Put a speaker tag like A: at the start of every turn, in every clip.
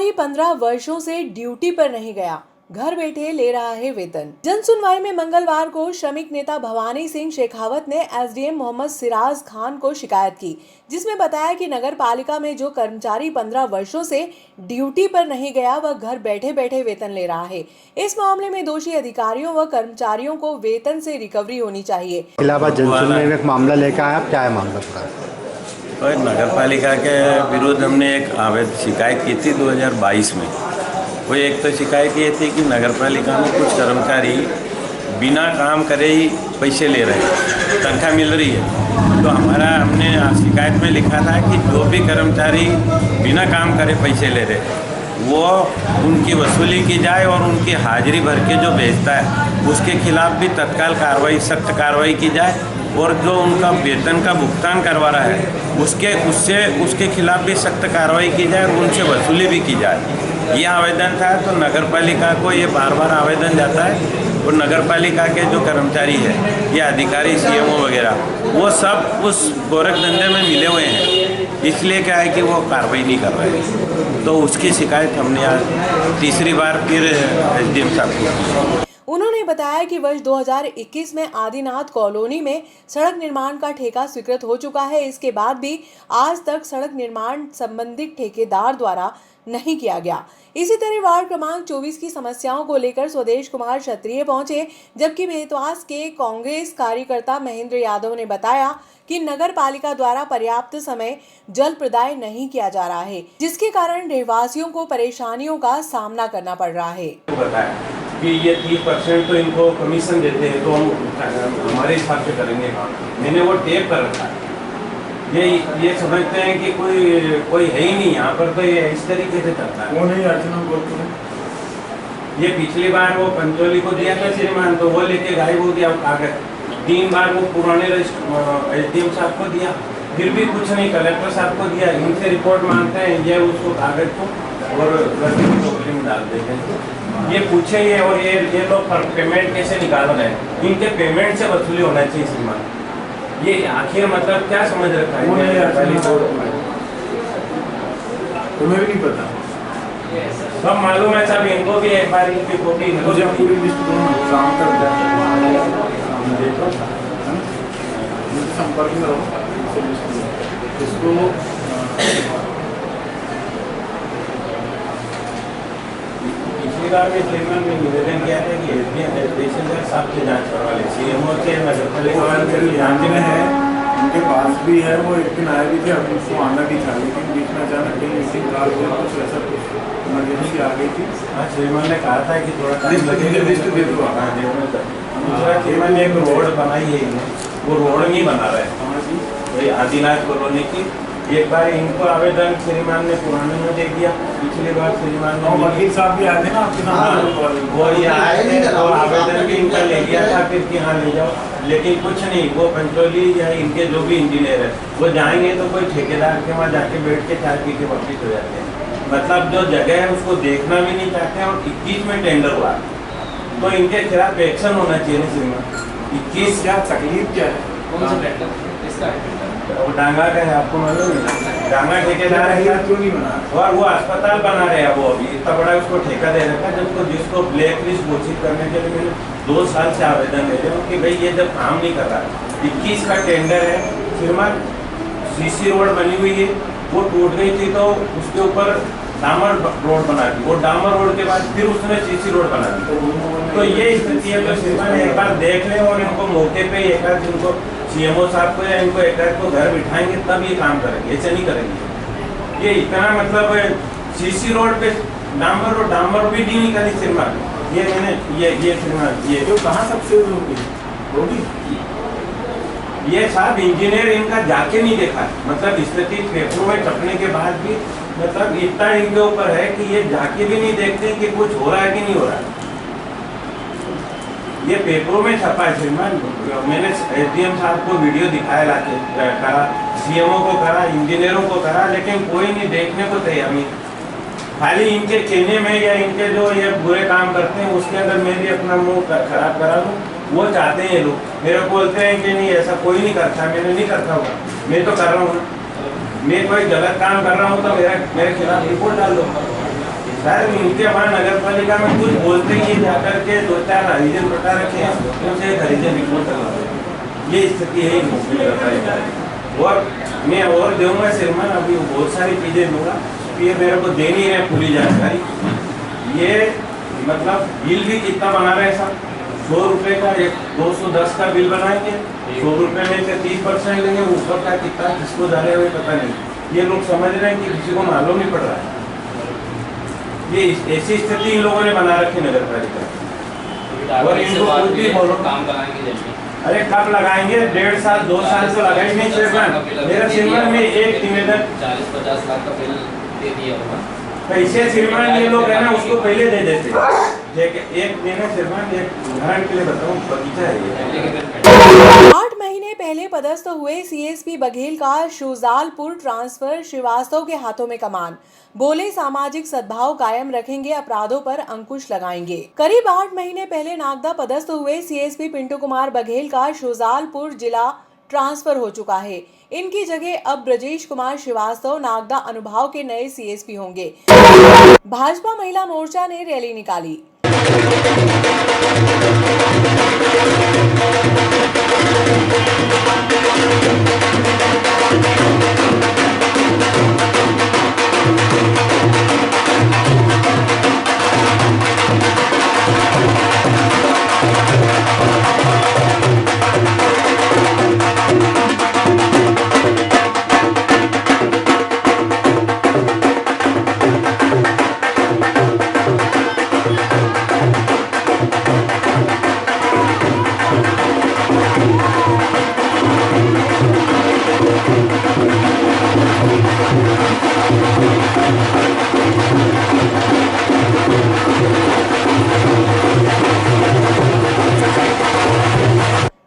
A: कर्मचारी 15 वर्षों से ड्यूटी पर नहीं गया, घर बैठे ले रहा है वेतन। जन सुनवाई में मंगलवार को श्रमिक नेता भवानी सिंह शेखावत ने एसडीएम मोहम्मद सिराज खान को शिकायत की, जिसमें बताया कि नगर पालिका में जो कर्मचारी 15 वर्षों से ड्यूटी पर नहीं गया वह घर बैठे बैठे वेतन ले रहा है। इस मामले में दोषी अधिकारियों व कर्मचारियों को वेतन से रिकवरी होनी चाहिए।
B: इलाहाबाद जन सुनवाई में एक मामला लेकर आया, क्या है मामला पूरा?
C: और नगर पालिका के विरुद्ध हमने एक शिकायत की थी 2022 में। वो एक तो शिकायत ये थी कि नगर पालिका में कुछ कर्मचारी बिना काम करे ही पैसे ले रहे हैं, तनख्वाह मिल रही है। तो हमने शिकायत में लिखा था कि जो भी कर्मचारी बिना काम करे पैसे ले रहे वो उनकी वसूली की जाए और उनकी हाजिरी भर के जो भेजता है उसके खिलाफ भी तत्काल कार्रवाई, सख्त कार्रवाई की जाए और जो उनका वेतन का भुगतान करवा रहा है उसके खिलाफ भी सख्त कार्रवाई की जाए और उनसे वसूली भी की जाए। ये आवेदन था। तो नगर पालिका को ये बार बार आवेदन जाता है और नगर पालिका के जो कर्मचारी है या अधिकारी सीएमओ वगैरह वो सब उस गोरख धंधे में मिले हुए हैं, इसलिए क्या है कि वो कार्रवाई नहीं कर रहे हैं। तो उसकी शिकायत हमने आज तीसरी बार फिर एसडीएम साहब को।
A: उन्होंने बताया कि वर्ष 2021 में आदिनाथ कॉलोनी में सड़क निर्माण का ठेका स्वीकृत हो चुका है। इसके बाद भी आज तक सड़क निर्माण संबंधित ठेकेदार द्वारा नहीं किया गया। इसी तरह वार्ड क्रमांक 24 की समस्याओं को लेकर स्वदेश कुमार क्षत्रिय पहुंचे, जबकि बेतवास के कांग्रेस कार्यकर्ता महेंद्र यादव ने बताया कि नगर पालिका द्वारा पर्याप्त समय जल प्रदाय नहीं किया जा रहा है, जिसके कारण रहवासियों को परेशानियों का सामना करना पड़ रहा है।
C: कि ये 30% तो इनको कमीशन देते हैं, तो हम हमारे हिसाब से करेंगे काम। मैंने वो टेप कर रखा है। ये समझते हैं कि कोई है ही नहीं यहाँ पर, तो ये इस तरीके से चलता है।
D: वो नहीं अर्चना बोलते हैं।
C: ये पिछली बार वो पंचोली को दिया था श्रीमान, तो वो लेके गायब हो गया कागज। 3 बार वो पुराने एसडीएम साहब को दिया, फिर भी कुछ नहीं, कलेक्टर साहब को दिया। इनसे रिपोर्ट मांगते हैं, ये उसको कागज को और टोकरी में डाल देते हैं। ये पूछे ये और ये लोग पेमेंट कैसे निकाल रहे हैं? इनके पेमेंट से वसूली होना चाहिए श्रीमान। ये आखिर मतलब क्या समझ रखा है?
D: तुम्हें भी नहीं पता?
C: सब मालूम है साहब, इनको भी एक बार इनकी कॉपी
D: मुझे पूरी लिस्ट दो ना, शाम तक देखो, संपर्क में रहो। इसको
C: पिछली बार में चेयरमैन ने निवेदन किया था कि एसडीएम साहब से जांच करवा ले, सीएमओ से नगर पालिका
D: जानते में है, उनके पास भी है। वो एक दिन आए भी थे, अब उसको आना भी था, लेकिन बीच में अचानक कहीं मीटिंग खराब हुआ, कुछ ऐसा कुछ इमरजेंसी आ गई थी।
C: हाँ, चेयरमैन ने कहा था कि थोड़ा टाइम लगेगा,
D: लिस्ट दे दो।
C: हाँ, दूसरा चेयरमैन ने एक रोड बनाई है, वो रोड नहीं बना रहे हैं आदिनाथ कॉलोनी की। एक बार इनको आवेदन श्रीमान ने पुराने में दे दिया, पिछली बार श्रीमान ने
D: वकील साहब भी आए थे ना आपके साथ,
C: वो ये आए थे तो आवेदन भी इनका ले लिया था, फिर कि हाँ ले जाओ, लेकिन कुछ नहीं। वो पंचोली या इनके जो भी इंजीनियर है वो जाएंगे तो कोई ठेकेदार के वहाँ जाके बैठ के चाय पी के वापिस हो जाते हैं। मतलब जो जगह है उसको देखना भी नहीं चाहते हैं। और 21 में टेंडर हुआ तो इनके खिलाफ एक्शन होना चाहिए ना श्रीमान। 21
D: क्या तकलीफ क्या है?
C: कौन सा टेंडर? वो डांगा का है, आपको मालूम है? डांगा ठेकेदार है,
D: क्यों नहीं बना?
C: और वो अस्पताल बना रहे हैं। वो अभी इतना बड़ा उसको ठेका दे रखा है, जिसको ब्लैक लिस्ट घोषित करने के लिए मैंने 2 साल से आवेदन दे रहे हूँ कि भाई ये जब काम नहीं कर रहा। 21 का टेंडर है श्रीमान। सीसी रोड बनी हुई है, वो टूट गई थी तो उसके ऊपर डामर रोड बना दी, वो डामर रोड के बाद फिर उसने सीसी रोड बना दी। तो ये स्थिति है। तो श्रीमान एक बार देख लें और इनको मौके पे एक आध जिनको सीएमओ साहब को या इनको एक आध को घर बिठाएंगे तब ये काम करेंगे, ऐसे नहीं करेंगे। ये इतना मतलब सीसी रोड पे डामर भी नहीं निकाली श्रीमान। ये मैंने ये श्रीमान ये
D: जो कहाँ सबसे होगी
C: ये साहब इंजीनियर इनका जाके नहीं देखा, मतलब स्थिति पेपरों में छपने के बाद भी मतलब इतना इनके ऊपर है कि ये जाके भी नहीं देखते कि कुछ हो रहा है कि नहीं हो रहा है। ये पेपरों में छपा है श्रीमान। मैंने एसडीएम साहब को वीडियो दिखाया लाके करा, सीएमओ को करा, इंजीनियरों को करा, लेकिन कोई नहीं देखने को तैयार नहीं। खाली इनके कहने में या इनके जो ये बुरे काम करते हैं उसके अंदर मैं भी अपना मुंह खराब करा दूँ, वो चाहते हैं ये लोग। मेरे को बोलते हैं कि नहीं ऐसा कोई नहीं करता, मैंने नहीं करता होगा, मैं तो कर रहा हूँ। मैं कोई गलत काम कर रहा हूँ तो मेरे खिलाफ रिपोर्ट डाल दो। सर उनके बाद नगर पालिका में कुछ बोलते ही जाकर के 2-4 हरिजन बटा रखे हैं, उनसे हरिजन रिपोर्ट करवा दें। ये स्थिति है और मैं और दूंगा श्रीमान, अभी बहुत सारी चीज़ें दूंगा, ये मेरे को दे नहीं रहे पूरी जानकारी। ये मतलब बिल भी कितना बना रहे हैं सब, 100 रुपये का, एक 210 का बिल बनाएंगे, 100 रुपये में से 30% लेंगे, ऊपर का कितना किसको जा रहे हुए पता नहीं। ये लोग समझ रहे हैं कि किसी को मालूम नहीं पड़ रहा है। ये ऐसी स्थिति इन लोगों ने बना रखी नगर पालिका, और इनको खुद भी बोलो
E: काम कराएंगे।
C: अरे कब लगाएंगे, 1.5 साल 2 साल से लगाए नहीं श्रीमान। मेरा श्रीमान में एक निवेदन
E: 40-50 लाख का बिल दे दिया होगा,
C: पैसे श्रीमान ये लोग है ना उसको पहले दे देते। एक दिन श्रीमान, एक उदाहरण के लिए बताऊं, बगीचा है ये।
A: 8 महीने पहले पदस्थ हुए सीएसपी बघेल का शुजालपुर ट्रांसफर, श्रीवास्तव के हाथों में कमान। बोले सामाजिक सद्भाव कायम रखेंगे, अपराधों पर अंकुश लगाएंगे। करीब 8 महीने पहले नागदा पदस्थ हुए सीएसपी पिंटू कुमार बघेल का शुजालपुर जिला ट्रांसफर हो चुका है। इनकी जगह अब ब्रजेश कुमार श्रीवास्तव नागदा अनुभाव के नए सीएसपी होंगे। भाजपा महिला मोर्चा ने रैली निकाली।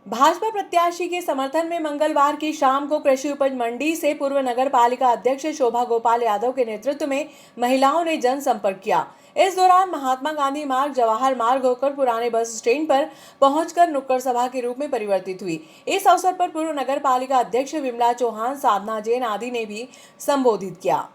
A: भाजपा प्रत्याशी के समर्थन में मंगलवार की शाम को कृषि उपज मंडी से पूर्व नगर पालिका अध्यक्ष शोभा गोपाल यादव के नेतृत्व में महिलाओं ने जनसंपर्क किया। इस दौरान महात्मा गांधी मार्ग, जवाहर मार्ग होकर पुराने बस स्टैंड पर पहुंचकर नुक्कड़ सभा के रूप में परिवर्तित हुई। इस अवसर पर पूर्व नगर पालिका अध्यक्ष विमला चौहान, साधना जैन आदि ने भी संबोधित किया।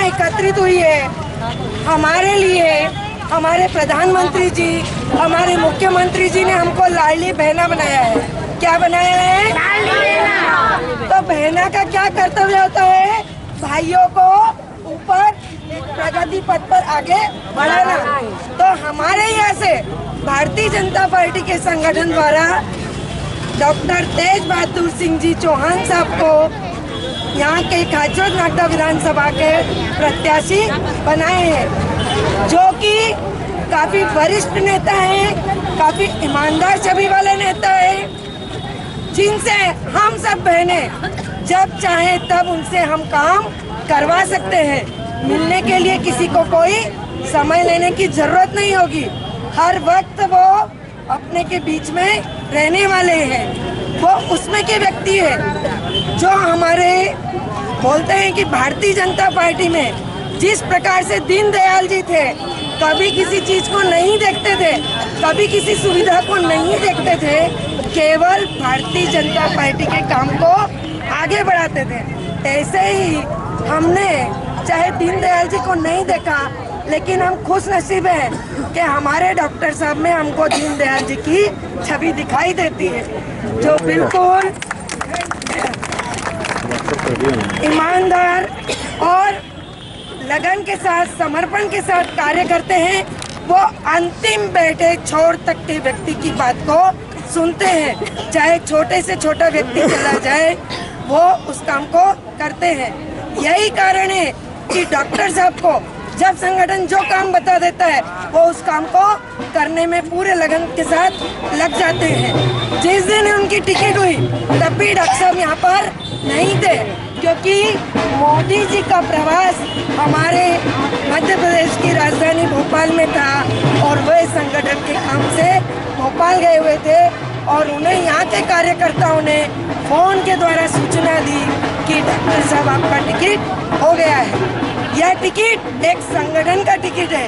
F: एकत्रित हुई है। हमारे लिए हमारे प्रधानमंत्री जी, हमारे मुख्यमंत्री जी ने हमको लाडली बहना बनाया है। क्या बनाया है? लाडली बहना। तो बहना का क्या कर्तव्य होता है? भाइयों को ऊपर प्रगति पथ पर आगे बढ़ाना। तो हमारे यहाँ से भारतीय जनता पार्टी के संगठन द्वारा डॉक्टर तेज बहादुर सिंह जी चौहान साहब को यहाँ के खाचर नागदा विधानसभा के प्रत्याशी बनाए हैं, जो कि काफी वरिष्ठ नेता हैं, काफी ईमानदार छवि वाले नेता हैं, जिनसे हम सब बहनें जब चाहे तब उनसे हम काम करवा सकते हैं। मिलने के लिए किसी को कोई समय लेने की जरूरत नहीं होगी। हर वक्त वो अपने के बीच में रहने वाले हैं। वो उसमें के व्यक्ति है जो हमारे बोलते हैं कि भारतीय जनता पार्टी में जिस प्रकार से दीनदयाल जी थे, कभी किसी चीज को नहीं देखते थे, कभी किसी सुविधा को नहीं देखते थे, केवल भारतीय जनता पार्टी के काम को आगे बढ़ाते थे। ऐसे ही हमने चाहे दीनदयाल जी को नहीं देखा, लेकिन हम खुश नसीब हैं कि हमारे डॉक्टर साहब में हमको दीनदयाल जी की छवि दिखाई देती है, जो बिल्कुल ईमानदार और लगन के साथ, समर्पण के साथ कार्य करते हैं। वो अंतिम बैठे छोर तक के व्यक्ति की बात को सुनते हैं, चाहे छोटे से छोटा व्यक्ति चला जाए, वो उस काम को करते हैं। यही कारण है कि डॉक्टर साहब को जब संगठन जो काम बता देता है, वो उस काम को करने में पूरे लगन के साथ लग जाते हैं। जिस दिन उनकी टिकट हुई, तब भी डॉक्टर साहब यहाँ पर नहीं थे, क्योंकि मोदी जी का प्रवास हमारे मध्य प्रदेश की राजधानी भोपाल में था और वे संगठन के काम से भोपाल गए हुए थे और उन्हें यहाँ के कार्यकर्ताओं ने फोन के द्वारा सूचना दी कि डॉक्टर साहब आपका टिकट हो गया है। यह टिकट एक संगठन का टिकट है,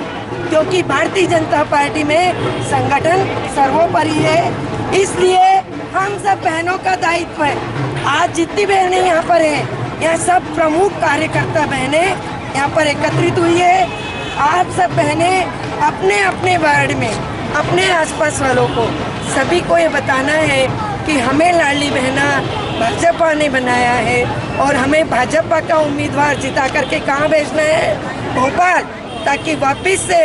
F: क्योंकि भारतीय जनता पार्टी में संगठन सर्वोपरि है। इसलिए हम सब बहनों का दायित्व है। आज जितनी बहनें यहाँ पर हैं, यह सब प्रमुख कार्यकर्ता बहनें यहाँ पर एकत्रित हुई है। आप सब बहनें अपने अपने वार्ड में, अपने आसपास वालों को, सभी को ये बताना है कि हमें लाडली बहना भाजपा ने बनाया है और हमें भाजपा का उम्मीदवार जिता करके कहाँ भेजना है? भोपाल, ताकि वापस से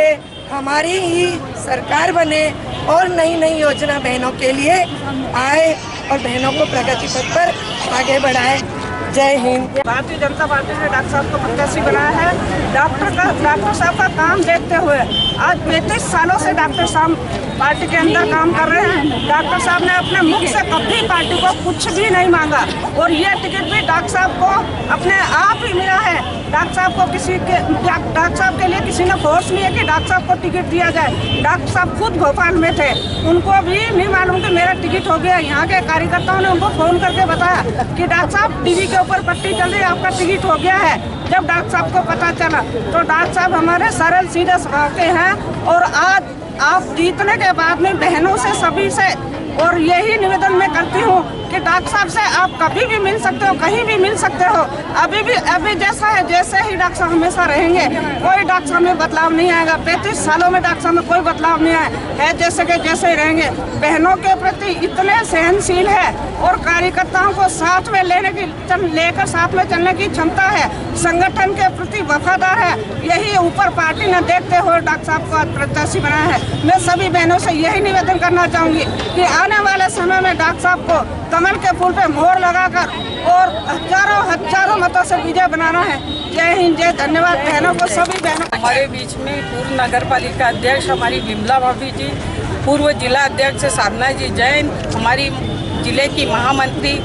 F: हमारी ही सरकार बने और नई नई योजना बहनों के लिए आए और बहनों को प्रगति पथ पर आगे बढ़ाए। जय हिंद।
G: भारतीय जनता पार्टी ने डॉक्टर साहब को प्रत्याशी बनाया है। डॉक्टर साहब का काम देखते हुए आज 35 सालों से डॉक्टर साहब पार्टी के अंदर काम कर रहे हैं। डॉक्टर साहब ने अपने मुख से कभी पार्टी को कुछ भी नहीं मांगा और यह टिकट भी डॉक्टर साहब को अपने आप ही मिला है। डॉक्टर साहब के लिए किसी ने फोर्स नहीं है कि डॉक्टर साहब को टिकट दिया जाए। डॉक्टर साहब खुद भोपाल में थे, उनको भी नहीं मालूम कि मेरा टिकट हो गया। यहाँ के कार्यकर्ताओं ने उनको फोन करके बताया कि डॉक्टर साहब टीवी के ऊपर पट्टी चल रही है, आपका टिकट हो गया है। जब डॉक्टर साहब को पता चला तो डॉक्टर साहब हमारे सरल सीधे स्वभाव के हैं और आज आप जीतने के बाद में बहनों से, सभी से और यही निवेदन मैं करती हूँ कि डॉक्टर साहब से आप कभी भी मिल सकते हो, कहीं भी मिल सकते हो। अभी जैसा है, जैसे ही डॉक्टर साहब हमेशा रहेंगे, कोई डॉक्टर साहब में बदलाव नहीं आएगा। 35 सालों में डॉक्टर साहब में कोई बदलाव नहीं आया है, जैसे के जैसे ही रहेंगे। बहनों के प्रति इतने सहनशील है और कार्यकर्ताओं को साथ में लेकर साथ में चलने की क्षमता है, संगठन के प्रति वफादार है। यही ऊपर पार्टी ने देखते हुए डॉक्टर साहब को प्रत्याशी बनाया है। मैं सभी बहनों से यही निवेदन करना चाहूँगी कि आने वाले समय में डॉक्टर साहब को कमल के फूल पे मोहर लगाकर और हजारों मतों से विजय बनाना है। जय हिंद, जय धन्यवाद बहनों को, सभी बहनों।
H: हमारे बीच में पूर्व नगर पालिका अध्यक्ष हमारी विमला भाभी जी, पूर्व जिला अध्यक्ष साधना जी जैन, हमारी जिले की महामंत्री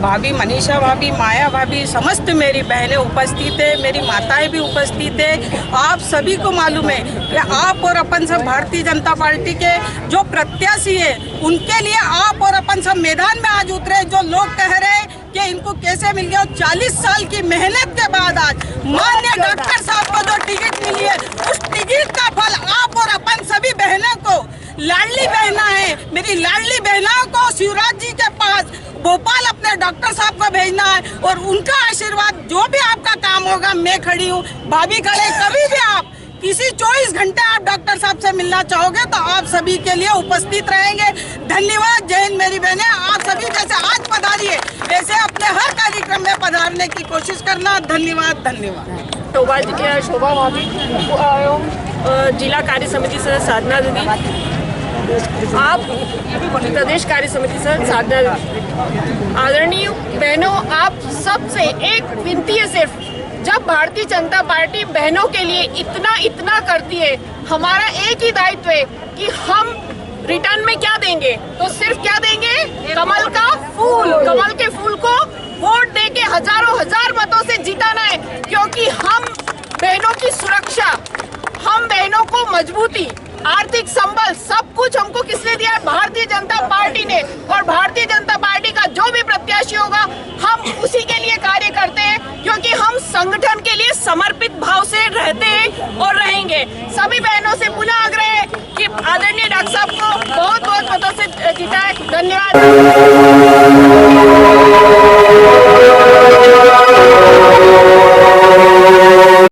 H: भाभी मनीषा भाभी, माया भाभी, समस्त मेरी बहनें उपस्थित है, मेरी माताएं भी उपस्थित है। आप सभी को मालूम है कि आप और अपन सब भारतीय जनता पार्टी के जो प्रत्याशी है, उनके लिए आप और अपन सब मैदान में आज उतरे। जो लोग कह रहे हैं कि इनको कैसे मिल गया, 40 साल की मेहनत के बाद आज माननीय डॉक्टर साहब को जो टिकट मिली है, उस टिकट का फल आप और अपन सभी बहनों को, लाडली बहना है, मेरी लाडली बहनों को शिवराज जी के पास भोपाल अपने डॉक्टर साहब को भेजना है और उनका आशीर्वाद, जो भी आपका काम होगा, मैं खड़ी हूँ, भाभी खड़े, कभी भी आप किसी 24 घंटे आप डॉक्टर साहब से मिलना चाहोगे तो आप सभी के लिए उपस्थित रहेंगे। धन्यवाद। जय हिंद मेरी बहनें। आप सभी जैसे आज पधारिए, वैसे अपने हर कार्यक्रम में पधारने की कोशिश करना। धन्यवाद।
I: शोभा भाभी, जिला कार्य समिति सदस्य साधना दीदी, आप प्रदेश कार्य समिति सदस्य साधना दीदी। आदरणीय बहनों, आप सबसे एक विनती है, सिर्फ जब भारतीय जनता पार्टी बहनों के लिए इतना करती है, हमारा एक ही दायित्व है कि हम रिटर्न में क्या देंगे, तो सिर्फ क्या देंगे, कमल का फूल। कमल के फूल को वोट देके हजार मतों से जिताना है, क्योंकि हम बहनों की सुरक्षा, हम बहनों को मजबूती, आर्थिक संबल, सब कुछ हमको किसने दिया है? भारतीय जनता पार्टी ने। और भारतीय जनता पार्टी का समर्पित भाव से रहते हैं और रहेंगे। सभी बहनों से पुनः आग्रह है कि आदरणीय डॉक्टर साहब को बहुत बहुत मतों से जिताएं। धन्यवाद।